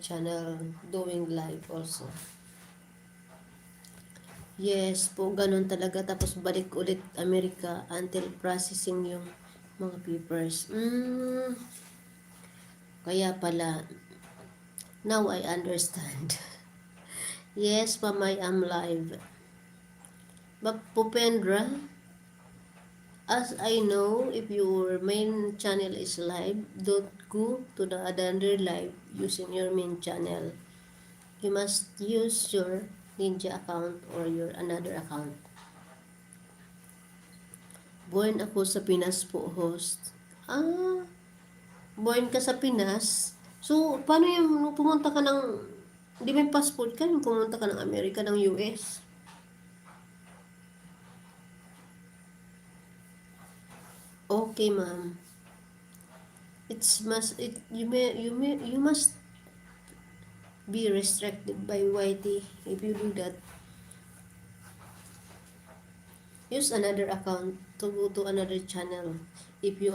channel doing live also. Yes po, ganun talaga. Tapos balik ulit Amerika until processing yung mga papers. Kaya pala, now I understand. Yes, ma'am, I am live. But Pupendra, as I know, if your main channel is live, don't go to the other live using your main channel. You must use your Ninja account or your another account. Born ako sa Pinas po, host. Born ka sa Pinas? So, paano yung pumunta ka ng, di may passport ka, yung pumunta ka ng Amerika, ng US? Okay, ma'am. You must be restricted by YT if you do that. Use another account to go to another channel if you